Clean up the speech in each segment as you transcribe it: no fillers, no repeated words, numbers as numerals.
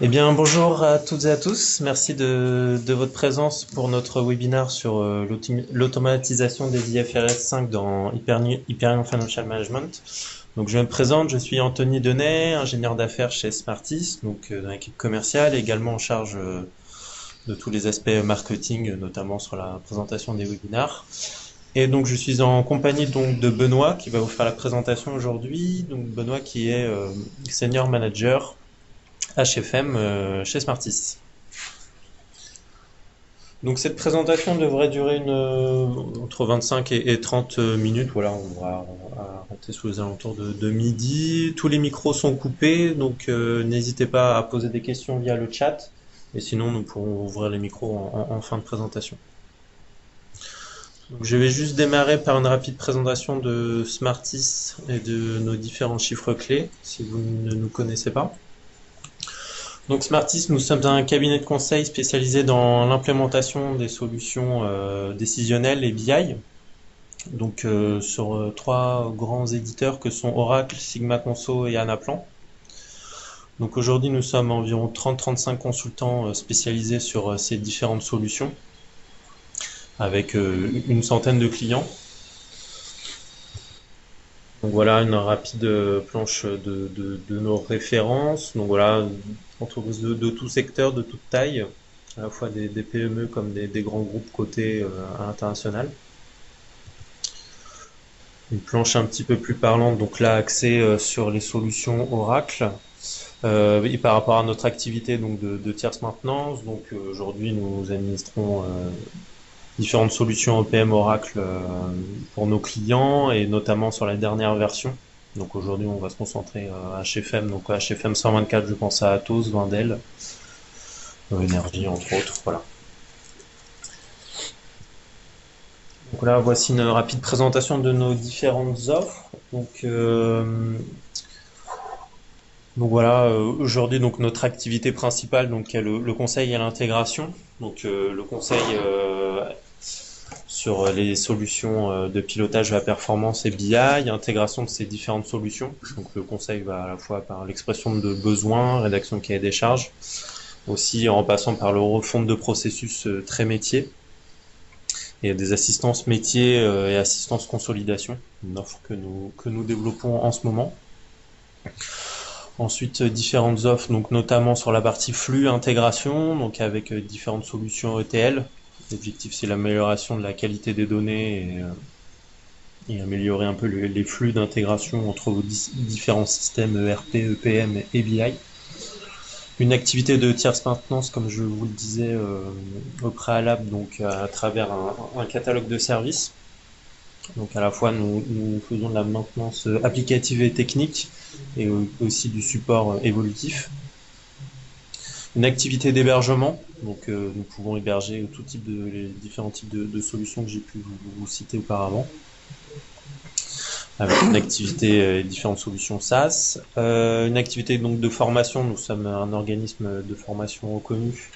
Eh bien, bonjour à toutes et à tous. Merci de votre présence pour notre webinaire sur l'automatisation des IFRS 5 dans Hyperion Financial Management. Donc, je me présente, je suis Anthony Denay, ingénieur d'affaires chez Smartis, donc dans l'équipe commerciale, et également en charge de tous les aspects marketing, notamment sur la présentation des webinaires. Et donc, je suis en compagnie donc de Benoît qui va vous faire la présentation aujourd'hui. Donc, Benoît qui est senior manager HFM chez Smartis. Donc cette présentation devrait durer entre 25 et 30 minutes. Voilà, on va arrêter sous les alentours de midi. Tous les micros sont coupés, donc n'hésitez pas à poser des questions via le chat. Et sinon, nous pourrons ouvrir les micros en fin de présentation. Donc, je vais juste démarrer par une rapide présentation de Smartis et de nos différents chiffres clés, si vous ne nous connaissez pas. Donc Smartis, nous sommes un cabinet de conseil spécialisé dans l'implémentation des solutions décisionnelles et BI. Donc sur trois grands éditeurs que sont Oracle, Sigma Conso et Anaplan. Donc aujourd'hui, nous sommes environ 30-35 consultants spécialisés sur ces différentes solutions, avec une centaine de clients. Donc voilà une rapide planche de nos références. Donc voilà, entreprises de tout secteur, de toute taille, à la fois des PME comme des grands groupes cotés à l'international. Une planche un petit peu plus parlante, donc là axée sur les solutions Oracle. Et par rapport à notre activité donc de tierce maintenance, donc aujourd'hui nous administrons différentes solutions EPM Oracle pour nos clients et notamment sur la dernière version. Donc aujourd'hui on va se concentrer HFM, donc HFM 124, je pense à Atos, Wendel, Énergie entre autres, voilà. Donc là voici une rapide présentation de nos différentes offres. Donc voilà, aujourd'hui donc notre activité principale donc est le conseil et l'intégration. Donc le conseil sur les solutions de pilotage de la performance et BI, intégration de ces différentes solutions. Donc le conseil va à la fois par l'expression de besoins, rédaction de cahier des charges, aussi en passant par le refonte de processus très métier et des assistances métiers et assistances consolidation, une offre que nous développons en ce moment. Ensuite, différentes offres, donc notamment sur la partie flux intégration, donc avec différentes solutions ETL. L'objectif, c'est l'amélioration de la qualité des données et améliorer un peu les flux d'intégration entre vos différents systèmes ERP, EPM et BI. Une activité de tierce maintenance, comme je vous le disais au préalable, donc à travers un catalogue de services. Donc à la fois nous faisons de la maintenance applicative et technique et aussi du support évolutif. Une activité d'hébergement, donc nous pouvons héberger tout type les différents types de solutions que j'ai pu vous citer auparavant, avec une activité et différentes solutions SaaS. Une activité donc de formation, nous sommes un organisme de formation reconnu.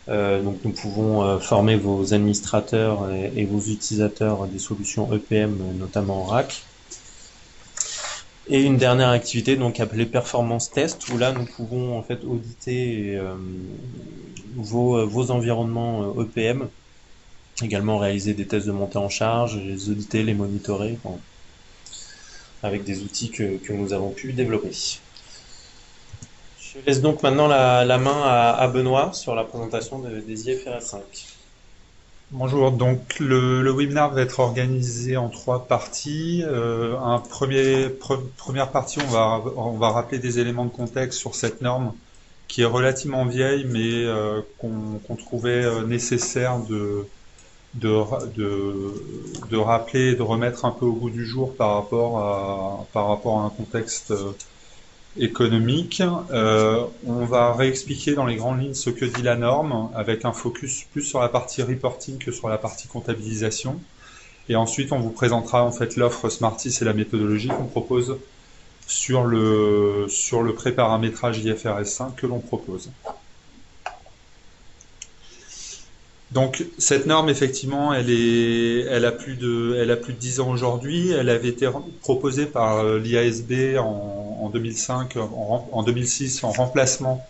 Donc nous pouvons former vos administrateurs et vos utilisateurs des solutions EPM, notamment Oracle. Et une dernière activité donc appelée performance test, où là nous pouvons en fait auditer vos environnements EPM, également réaliser des tests de montée en charge, les auditer, les monitorer, enfin, avec des outils que nous avons pu développer. Je laisse donc maintenant la main à Benoît sur la présentation des IFRS 5. Bonjour, donc le webinaire va être organisé en trois parties. Première partie, on va rappeler des éléments de contexte sur cette norme qui est relativement vieille, mais qu'on trouvait nécessaire de rappeler, de remettre un peu au goût du jour par rapport à un contexte économique. On va réexpliquer dans les grandes lignes ce que dit la norme, avec un focus plus sur la partie reporting que sur la partie comptabilisation. Et ensuite, on vous présentera en fait l'offre Smartis et la méthodologie qu'on propose sur le pré-paramétrage IFRS 5 que l'on propose. Donc cette norme, effectivement, elle a plus de 10 ans aujourd'hui. Elle avait été proposée par l'IASB en 2005, en 2006, en remplacement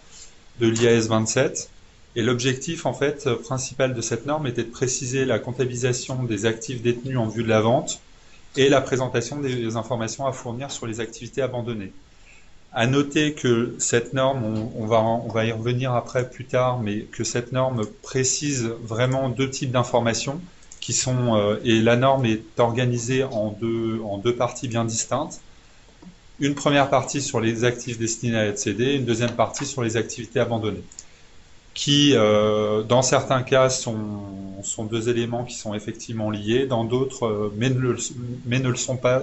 de l'IAS 27. Et l'objectif en fait principal de cette norme était de préciser la comptabilisation des actifs détenus en vue de la vente et la présentation des informations à fournir sur les activités abandonnées. À noter que cette norme, on va y revenir après plus tard, mais que cette norme précise vraiment deux types d'informations qui sont et la norme est organisée en deux parties bien distinctes. Une première partie sur les actifs destinés à être cédés, une deuxième partie sur les activités abandonnées, qui dans certains cas sont deux éléments qui sont effectivement liés, dans d'autres mais ne le sont pas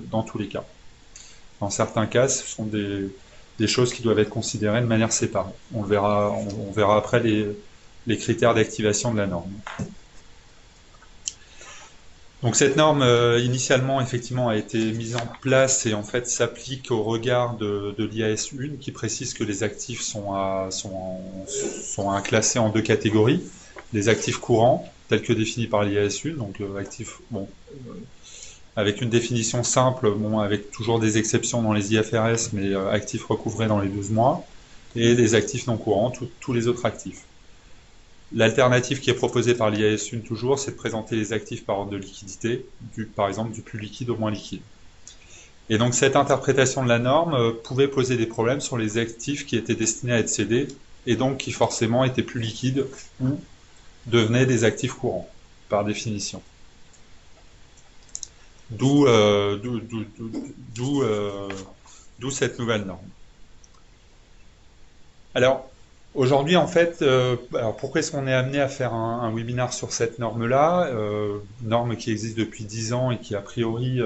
dans tous les cas. Dans certains cas, ce sont des choses qui doivent être considérées de manière séparée. On verra après les critères d'activation de la norme. Donc cette norme initialement effectivement a été mise en place et en fait s'applique au regard de l'IAS 1 qui précise que les actifs sont classés en deux catégories. Les actifs courants tels que définis par l'IAS 1, donc actif avec une définition simple, avec toujours des exceptions dans les IFRS, mais actifs recouvrés dans les 12 mois, et des actifs non courants, tous les autres actifs. L'alternative qui est proposée par l'IAS 1 toujours, c'est de présenter les actifs par ordre de liquidité, par exemple du plus liquide au moins liquide. Et donc cette interprétation de la norme pouvait poser des problèmes sur les actifs qui étaient destinés à être cédés, et donc qui forcément étaient plus liquides ou devenaient des actifs courants, par définition. D'où cette nouvelle norme. Alors, aujourd'hui, en fait, pourquoi est-ce qu'on est amené à faire un webinaire sur cette norme-là, norme qui existe depuis 10 ans et qui, a priori,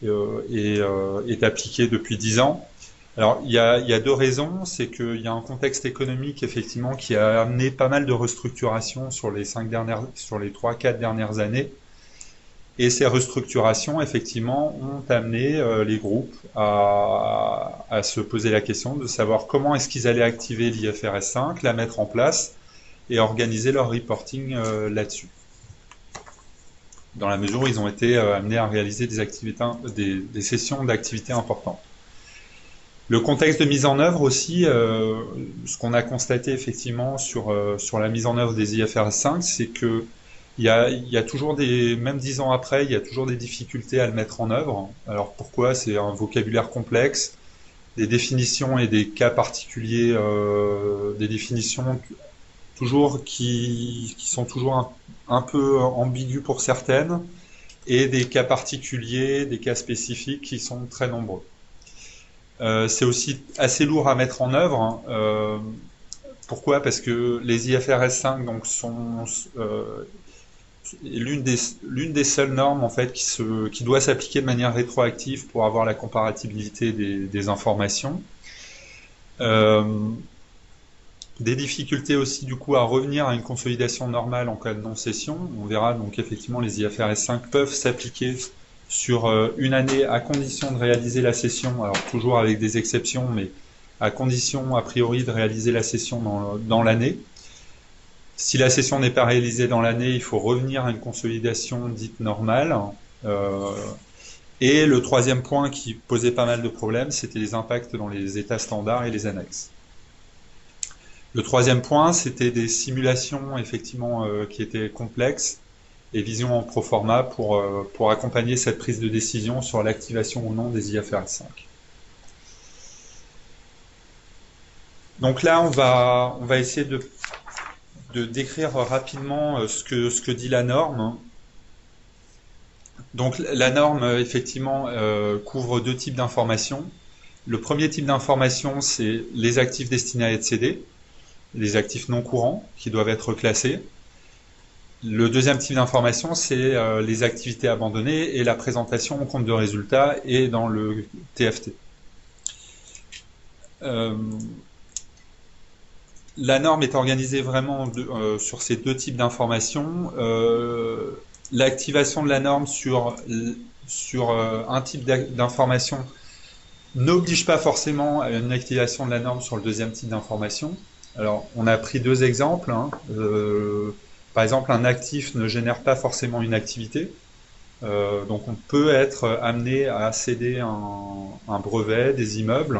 est appliquée depuis 10 ans. Alors, il y a deux raisons. C'est qu'il y a un contexte économique, effectivement, qui a amené pas mal de restructurations sur les 3-4 dernières années. Et ces restructurations, effectivement, ont amené les groupes à se poser la question de savoir comment est-ce qu'ils allaient activer l'IFRS 5, la mettre en place et organiser leur reporting là-dessus. Dans la mesure où ils ont été amenés à réaliser des sessions d'activités importantes. Le contexte de mise en œuvre aussi, ce qu'on a constaté effectivement sur la mise en œuvre des IFRS 5, c'est que il y a toujours même 10 ans après, il y a toujours des difficultés à le mettre en œuvre. Alors pourquoi? C'est un vocabulaire complexe, des définitions et des cas particuliers, des définitions toujours qui sont toujours un peu ambiguës pour certaines, et des cas particuliers, des cas spécifiques qui sont très nombreux. C'est aussi assez lourd à mettre en œuvre. Pourquoi? Parce que les IFRS 5 donc sont l'une des seules normes en fait qui doit s'appliquer de manière rétroactive pour avoir la comparativité des informations. Des difficultés aussi du coup à revenir à une consolidation normale en cas de non-cession. On verra donc effectivement les IFRS 5 peuvent s'appliquer sur une année à condition de réaliser la cession, alors toujours avec des exceptions, mais à condition a priori de réaliser la cession dans l'année. Si la cession n'est pas réalisée dans l'année, il faut revenir à une consolidation dite normale. Et le troisième point qui posait pas mal de problèmes, c'était les impacts dans les états standards et les annexes. Le troisième point, c'était des simulations effectivement qui étaient complexes et vision en pro forma pour accompagner cette prise de décision sur l'activation ou non des IFRS 5. Donc là, on va essayer de décrire rapidement ce que dit la norme. Donc la norme, effectivement, couvre deux types d'informations. Le premier type d'information, c'est les actifs destinés à être cédés, les actifs non courants qui doivent être classés. Le deuxième type d'information, c'est les activités abandonnées et la présentation au compte de résultat et dans le TFT. La norme est organisée vraiment sur ces deux types d'informations. L'activation de la norme sur un type d'information n'oblige pas forcément à une activation de la norme sur le deuxième type d'information. Alors, on a pris deux exemples. Par exemple, un actif ne génère pas forcément une activité. Donc, on peut être amené à céder un brevet, des immeubles,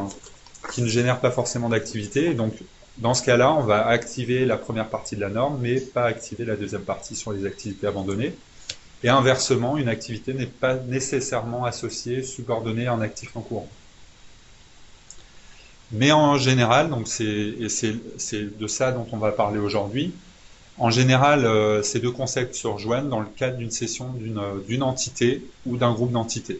qui ne génèrent pas forcément d'activité. Donc, Dans ce cas-là, on va activer la première partie de la norme, mais pas activer la deuxième partie sur les activités abandonnées. Et inversement, une activité n'est pas nécessairement associée, subordonnée à un actif non courant. Mais en général, donc c'est de ça dont on va parler aujourd'hui, en général, ces deux concepts se rejoignent dans le cadre d'une cession d'une entité ou d'un groupe d'entités.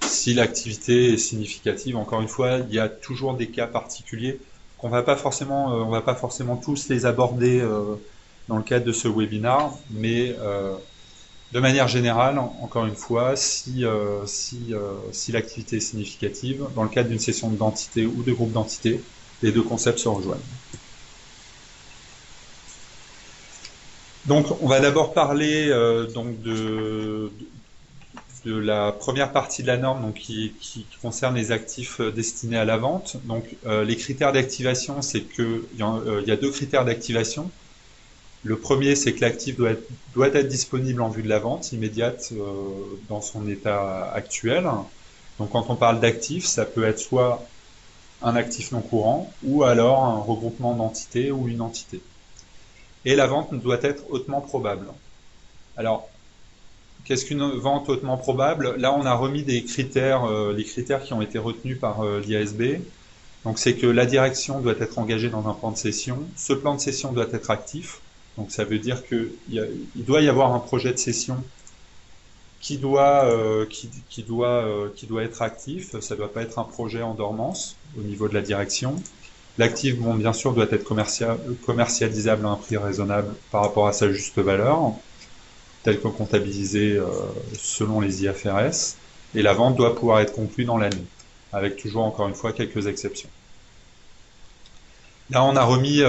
Si l'activité est significative, encore une fois, il y a toujours des cas particuliers qu'on va pas forcément, on va pas forcément tous les aborder dans le cadre de ce webinaire, mais de manière générale, encore une fois, si l'activité est significative, dans le cadre d'une cession d'entité ou de groupe d'entités, les deux concepts se rejoignent. Donc, on va d'abord parler donc de la première partie de la norme, donc qui concerne les actifs destinés à la vente. Donc, les critères d'activation, c'est que il y a deux critères d'activation. Le premier, c'est que l'actif doit être disponible en vue de la vente immédiate dans son état actuel. Donc, quand on parle d'actif, ça peut être soit un actif non courant ou alors un regroupement d'entités ou une entité. Et la vente doit être hautement probable. Alors, qu'est-ce qu'une vente hautement probable? Là, on a remis des critères, les critères qui ont été retenus par l'IASB. Donc, c'est que la direction doit être engagée dans un plan de cession. Ce plan de cession doit être actif. Donc, ça veut dire qu'il doit y avoir un projet de cession qui doit être actif. Ça ne doit pas être un projet en dormance au niveau de la direction. L'actif, bon, bien sûr, doit être commercialisable à un prix raisonnable par rapport à sa juste valeur, tel que comptabilisé selon les IFRS. Et la vente doit pouvoir être conclue dans l'année, avec toujours, encore une fois, quelques exceptions. Là, on a remis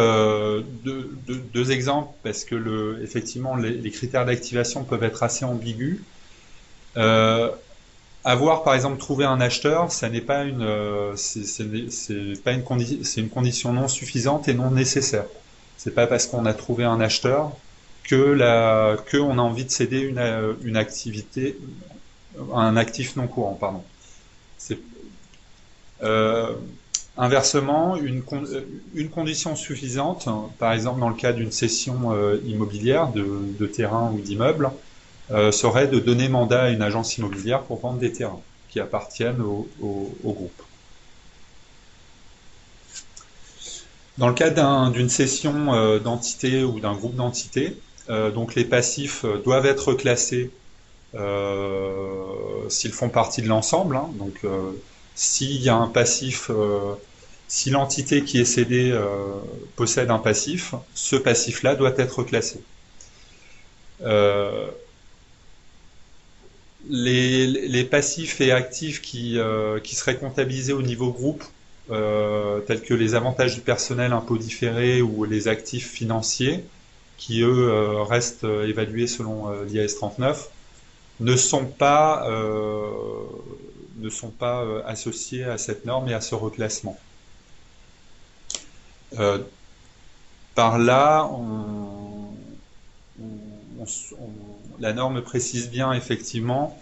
deux exemples, parce que effectivement, les critères d'activation peuvent être assez ambigus. Avoir par exemple trouvé un acheteur, ça n'est pas c'est une condition non suffisante et non nécessaire. C'est pas parce qu'on a trouvé un acheteur que on a envie de céder une activité, un actif non courant, pardon. Inversement, une condition suffisante, par exemple dans le cas d'une cession immobilière de terrain ou d'immeuble, serait de donner mandat à une agence immobilière pour vendre des terrains qui appartiennent au groupe. Dans le cas d'une cession d'entité ou d'un groupe d'entités, donc les passifs doivent être classés s'ils font partie de l'ensemble. Hein, donc s'il y a un passif, si l'entité qui est cédée possède un passif, ce passif-là doit être classé. Les passifs et actifs qui seraient comptabilisés au niveau groupe, tels que les avantages du personnel, impôts différés ou les actifs financiers, qui eux restent évalués selon l'IAS 39, ne sont pas associés à cette norme et à ce reclassement. Par là, la norme précise bien effectivement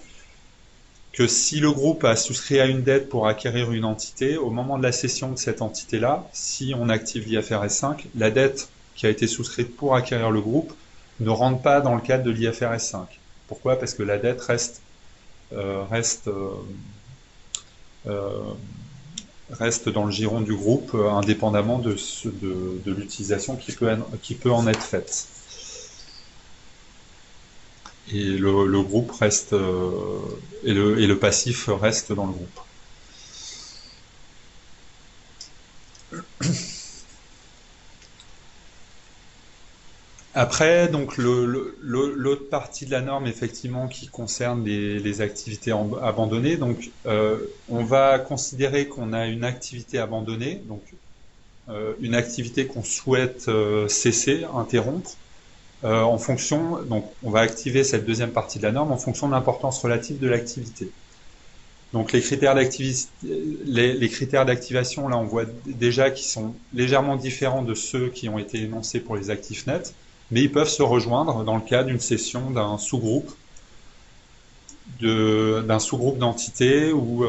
que si le groupe a souscrit à une dette pour acquérir une entité, au moment de la cession de cette entité-là, si on active l'IFRS 5, la dette qui a été souscrite pour acquérir le groupe ne rentre pas dans le cadre de l'IFRS 5. Pourquoi? Parce que la dette reste dans le giron du groupe, indépendamment de l'utilisation qui peut en être faite. Et le groupe reste et le passif reste dans le groupe. Après, donc l'autre partie de la norme, effectivement, qui concerne les activités abandonnées. Donc, on va considérer qu'on a une activité abandonnée, donc une activité qu'on souhaite cesser, interrompre. En fonction, donc on va activer cette deuxième partie de la norme en fonction de l'importance relative de l'activité. Donc les critères d'activation, là on voit déjà qu'ils sont légèrement différents de ceux qui ont été énoncés pour les actifs nets, mais ils peuvent se rejoindre dans le cas d'une cession d'un sous-groupe d'entités ou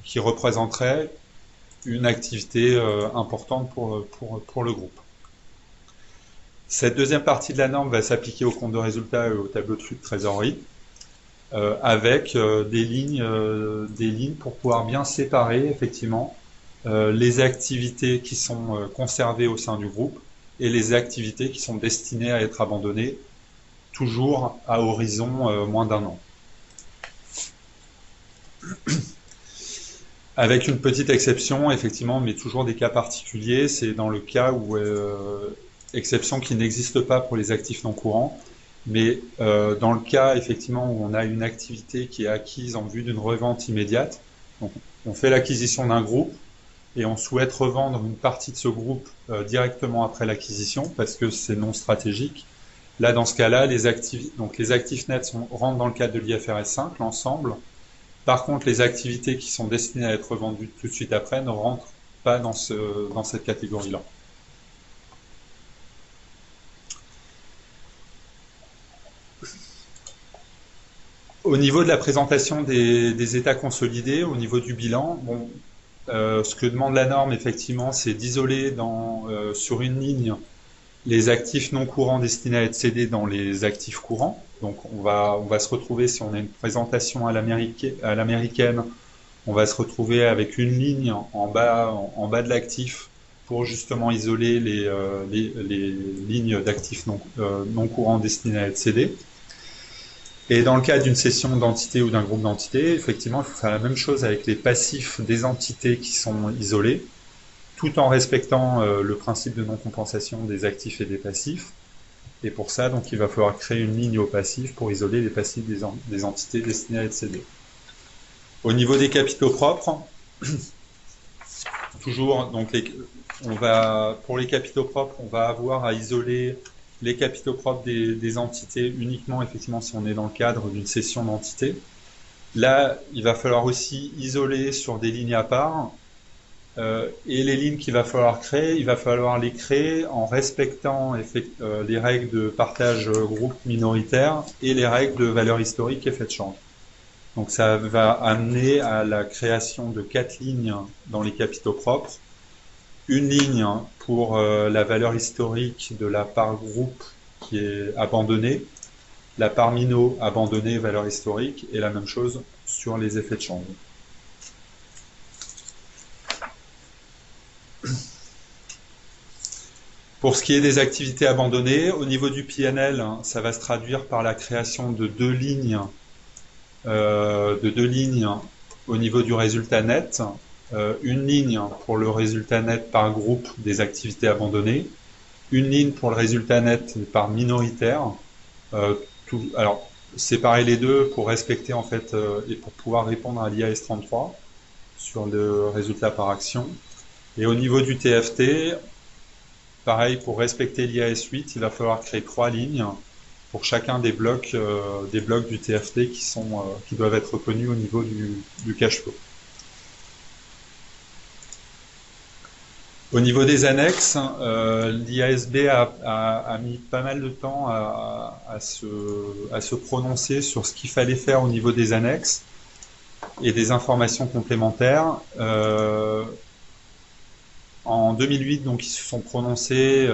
qui représenterait une activité importante pour le groupe. Cette deuxième partie de la norme va s'appliquer au compte de résultat et au tableau de flux de trésorerie, avec des lignes pour pouvoir bien séparer effectivement les activités qui sont conservées au sein du groupe et les activités qui sont destinées à être abandonnées, toujours à horizon moins d'un an. Avec une petite exception, effectivement, mais toujours des cas particuliers, c'est dans le cas où, exception qui n'existe pas pour les actifs non courants, mais dans le cas, effectivement, où on a une activité qui est acquise en vue d'une revente immédiate, donc on fait l'acquisition d'un groupe, et on souhaite revendre une partie de ce groupe directement après l'acquisition, parce que c'est non stratégique. Là, dans ce cas-là, les actifs nets rentrent dans le cadre de l'IFRS 5, l'ensemble. Par contre, les activités qui sont destinées à être vendues tout de suite après ne rentrent pas dans cette catégorie-là. Au niveau de la présentation des états consolidés, au niveau du bilan, bon, ce que demande la norme, effectivement, c'est d'isoler sur une ligne les actifs non courants destinés à être cédés dans les actifs courants. Donc on va se retrouver, si on a une présentation à l'américaine, on va se retrouver avec une ligne en bas de l'actif pour justement isoler les lignes d'actifs non courants destinés à être cédés. Et dans le cas d'une cession d'entité ou d'un groupe d'entités, effectivement, il faut faire la même chose avec les passifs des entités qui sont isolés, tout en respectant le principe de non-compensation des actifs et des passifs. Et pour ça, donc, il va falloir créer une ligne au passif pour isoler les passifs des entités destinées à être cédées. Au niveau des capitaux propres, toujours, donc, pour les capitaux propres, on va avoir à isoler les capitaux propres des entités uniquement, effectivement, si on est dans le cadre d'une cession d'entité. Là, il va falloir aussi isoler sur des lignes à part. Et les lignes qu'il va falloir créer, il va falloir les créer en respectant les règles de partage groupe minoritaire et les règles de valeur historique effet de change. Donc ça va amener à la création de 4 lignes dans les capitaux propres. Une ligne pour la valeur historique de la part groupe qui est abandonnée, la part mino abandonnée, valeur historique, et la même chose sur les effets de change. Pour ce qui est des activités abandonnées, au niveau du PNL, ça va se traduire par la création de deux lignes au niveau du résultat net. Une ligne pour le résultat net par groupe des activités abandonnées, une ligne pour le résultat net par minoritaire. Alors, séparer les deux pour respecter en fait et pour pouvoir répondre à l'IAS 33 sur le résultat par action. Et au niveau du TFT, pareil, pour respecter l'IAS 8, il va falloir créer 3 lignes pour chacun des blocs du TFT qui doivent être reconnus au niveau du cash flow. Au niveau des annexes, l'IASB a mis pas mal de temps à se prononcer sur ce qu'il fallait faire au niveau des annexes et des informations complémentaires. En 2008, donc, ils se sont prononcés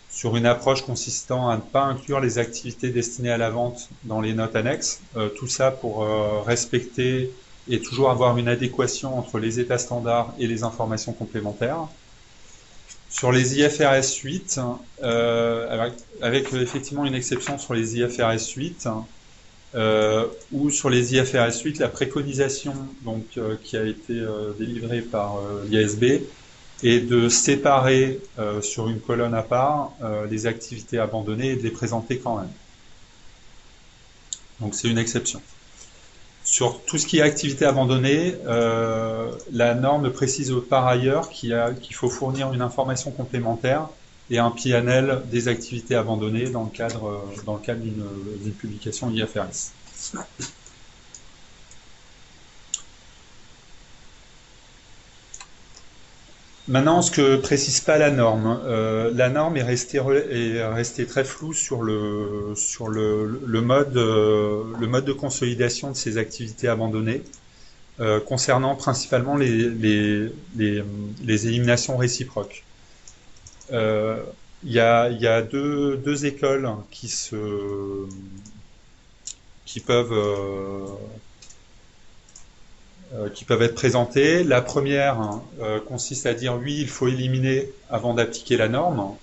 sur une approche consistant à ne pas inclure les activités destinées à la vente dans les notes annexes. Tout ça pour respecter et toujours avoir une adéquation entre les états standards et les informations complémentaires. Sur les IFRS 8, avec effectivement une exception sur les IFRS 8, ou sur les IFRS 8, la préconisation donc, qui a été délivrée par l'IASB est de séparer sur une colonne à part les activités abandonnées et de les présenter quand même. Donc c'est une exception. Sur tout ce qui est activité abandonnée, la norme précise par ailleurs qu'il faut fournir une information complémentaire et un PNL des activités abandonnées dans le cadre d'une publication IFRS. Maintenant, ce que précise pas la norme est restée très floue sur le mode de consolidation de ces activités abandonnées. concernant principalement les éliminations réciproques. Il y a deux écoles qui peuvent être présentées. La première consiste à dire oui, il faut éliminer avant d'appliquer la norme.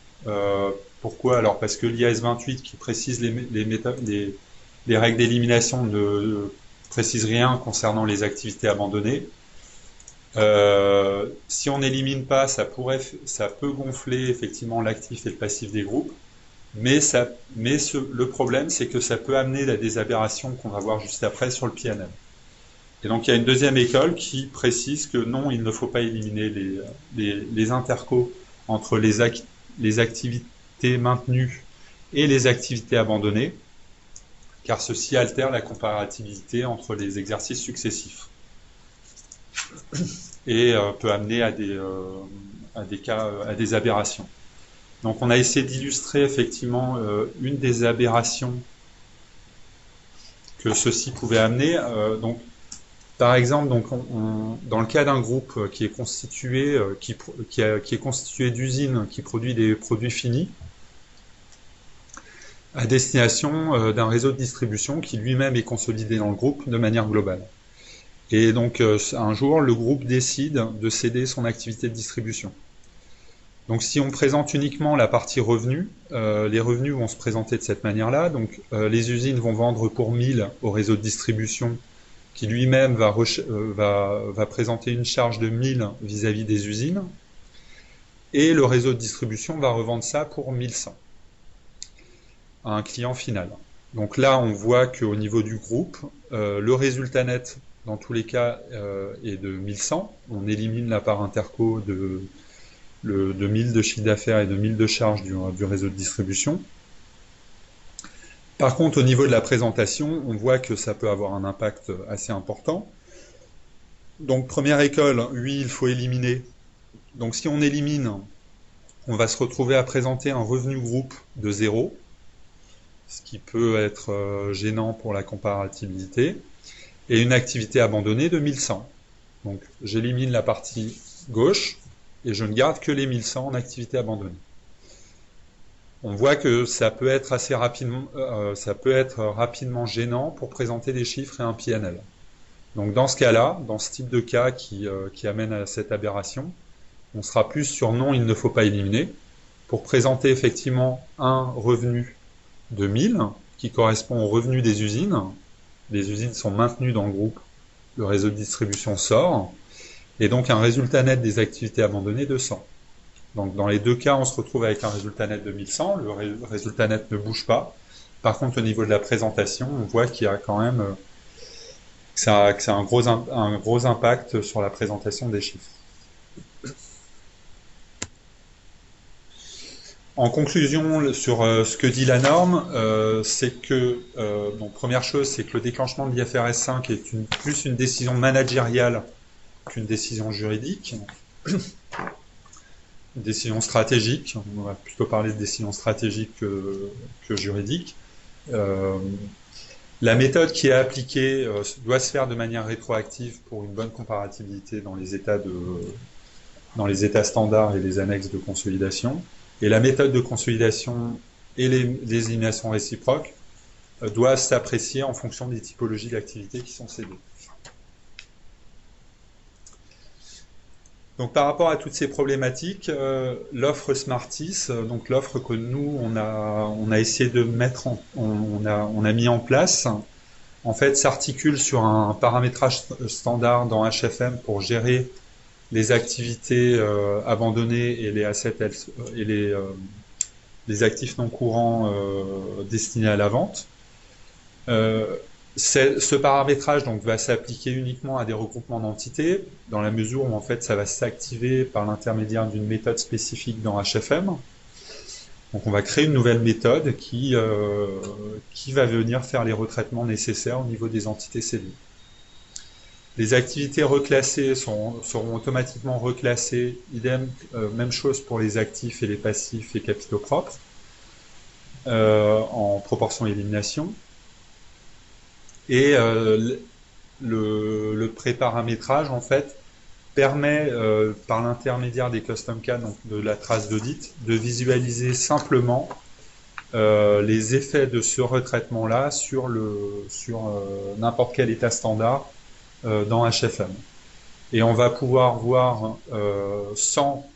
Pourquoi? Alors parce que l'IAS 28 qui précise les règles d'élimination ne précise rien concernant les activités abandonnées. Si on n'élimine pas, ça peut gonfler effectivement l'actif et le passif des groupes, mais le problème c'est que ça peut amener à des aberrations qu'on va voir juste après sur le PNL. Et donc il y a une deuxième école qui précise que non, il ne faut pas éliminer les intercos entre les activités maintenues et les activités abandonnées, car ceci altère la comparabilité entre les exercices successifs et peut amener à des aberrations. Donc on a essayé d'illustrer effectivement une des aberrations que ceci pouvait amener. Donc par exemple, dans le cas d'un groupe qui est constitué d'usines qui produit des produits finis à destination d'un réseau de distribution qui lui-même est consolidé dans le groupe de manière globale. Et donc un jour, le groupe décide de céder son activité de distribution. Donc si on présente uniquement la partie revenus, les revenus vont se présenter de cette manière-là. Donc les usines vont vendre pour 1000 au réseau de distribution qui lui-même va présenter une charge de 1000 vis-à-vis des usines, et le réseau de distribution va revendre ça pour 1100 à un client final. Donc là, on voit qu'au niveau du groupe, le résultat net, dans tous les cas, est de 1100. On élimine la part interco de 1000 de chiffre d'affaires et de 1000 de charges du réseau de distribution. Par contre, au niveau de la présentation, on voit que ça peut avoir un impact assez important. Donc, première école, oui, il faut éliminer. Donc, si on élimine, on va se retrouver à présenter un revenu groupe de 0, ce qui peut être gênant pour la comparabilité, et une activité abandonnée de 1100. Donc, j'élimine la partie gauche, et je ne garde que les 1100 en activité abandonnée. On voit que ça peut être rapidement gênant pour présenter des chiffres et un PNL. Donc dans ce cas-là, dans ce type de cas qui amène à cette aberration, on sera plus sur non, il ne faut pas éliminer, pour présenter effectivement un revenu de 1000 qui correspond au revenu des usines. Les usines sont maintenues dans le groupe, le réseau de distribution sort, et donc un résultat net des activités abandonnées de 100. Donc dans les deux cas, on se retrouve avec un résultat net de 1100, le résultat net ne bouge pas. Par contre, au niveau de la présentation, on voit qu'il y a quand même que ça a un gros impact sur la présentation des chiffres. En conclusion, sur ce que dit la norme, c'est que, donc première chose, c'est que le déclenchement de l'IFRS 5 est plus une décision managériale qu'une décision juridique. Décision stratégique, on va plutôt parler de décision stratégique que juridique. La méthode qui est appliquée doit se faire de manière rétroactive pour une bonne comparabilité dans les états standards et les annexes de consolidation. Et la méthode de consolidation et les éliminations réciproques doivent s'apprécier en fonction des typologies d'activités qui sont cédées. Donc par rapport à toutes ces problématiques, l'offre Smartis, donc l'offre que nous on a essayé de mettre, on a mis en place, en fait s'articule sur un paramétrage standard dans HFM pour gérer les activités abandonnées et les assets et les actifs non courants destinés à la vente. Ce paramétrage donc va s'appliquer uniquement à des regroupements d'entités, dans la mesure où en fait ça va s'activer par l'intermédiaire d'une méthode spécifique dans HFM. Donc on va créer une nouvelle méthode qui va venir faire les retraitements nécessaires au niveau des entités cédées. Les activités reclassées seront automatiquement reclassées, idem, même chose pour les actifs et les passifs et capitaux propres, en proportion élimination. Et le pré-paramétrage en fait permet, par l'intermédiaire des custom cas, donc de la trace d'audit, de visualiser simplement les effets de ce retraitement-là sur n'importe quel état standard dans HFM. Et on va pouvoir voir sans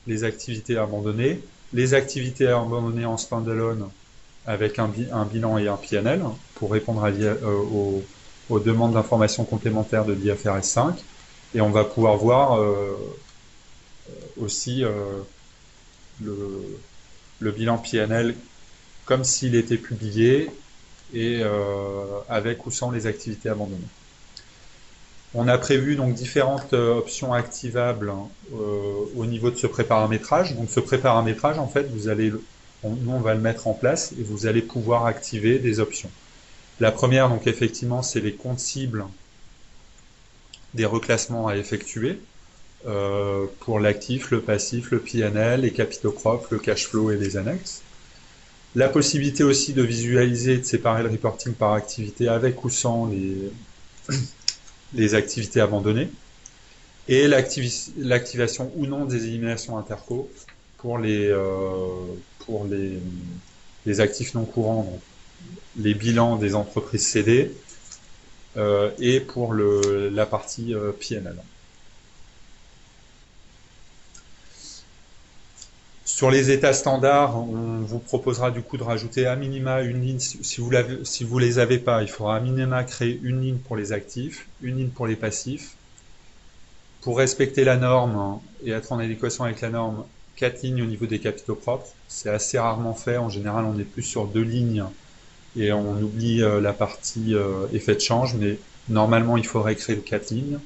les activités abandonnées, les activités abandonnées en standalone avec un bilan et un PNL pour répondre aux demandes d'informations complémentaires de l'IFRS 5. Et on va pouvoir voir aussi le bilan PNL comme s'il était publié et avec ou sans les activités abandonnées. On a prévu donc différentes options activables au niveau de ce pré-paramétrage. Donc ce pré-paramétrage, en fait, nous on va le mettre en place et vous allez pouvoir activer des options. La première, donc effectivement, c'est les comptes cibles des reclassements à effectuer pour l'actif, le passif, le PNL, les capitaux propres, le cash flow et les annexes. La possibilité aussi de visualiser et de séparer le reporting par activité avec ou sans les activités abandonnées, et l'activation ou non des éliminations interco pour les actifs non courants, donc les bilans des entreprises cédées, et pour la partie PNL. Sur les états standards, on vous proposera du coup de rajouter à minima une ligne. Si vous les avez pas, il faudra à minima créer une ligne pour les actifs, une ligne pour les passifs. Pour respecter la norme et être en adéquation avec la norme, 4 lignes au niveau des capitaux propres. C'est assez rarement fait. En général, on est plus sur 2 lignes et on oublie la partie effet de change. Mais normalement, il faudrait créer 4 lignes.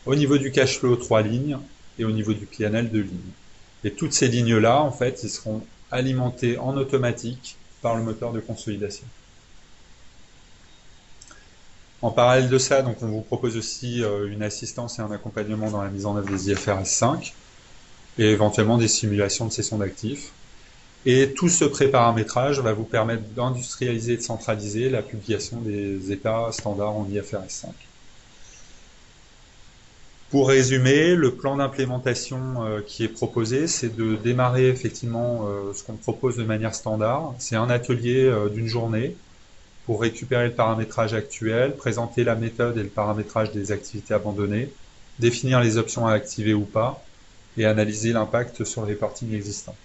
Au niveau du cash flow, 3 lignes. Et au niveau du PNL, 2 lignes. Et toutes ces lignes-là, en fait, ils seront alimentées en automatique par le moteur de consolidation. En parallèle de ça, donc on vous propose aussi une assistance et un accompagnement dans la mise en œuvre des IFRS 5 et éventuellement des simulations de cession d'actifs. Et tout ce pré-paramétrage va vous permettre d'industrialiser et de centraliser la publication des états standards en IFRS 5. Pour résumer, le plan d'implémentation qui est proposé, c'est de démarrer effectivement ce qu'on propose de manière standard. C'est un atelier d'une journée pour récupérer le paramétrage actuel, présenter la méthode et le paramétrage des activités abandonnées, définir les options à activer ou pas, et analyser l'impact sur le reporting existant.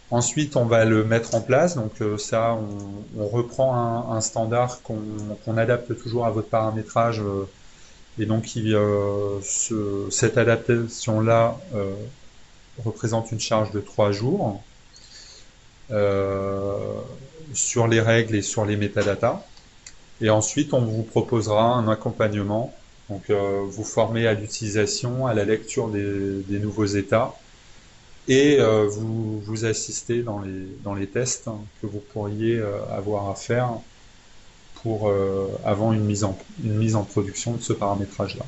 Ensuite, on va le mettre en place. Donc ça, on reprend un standard qu'on adapte toujours à votre paramétrage. Et donc, cette adaptation-là représente une charge de 3 jours sur les règles et sur les métadatas. Et ensuite, on vous proposera un accompagnement. Donc, vous former à l'utilisation, à la lecture des nouveaux états et vous assister dans les tests que vous pourriez avoir à faire pour avant une mise en production de ce paramétrage-là.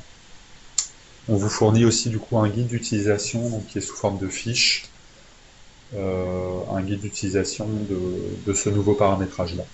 On vous fournit aussi du coup un guide d'utilisation donc qui est sous forme de fiche, un guide d'utilisation de ce nouveau paramétrage-là.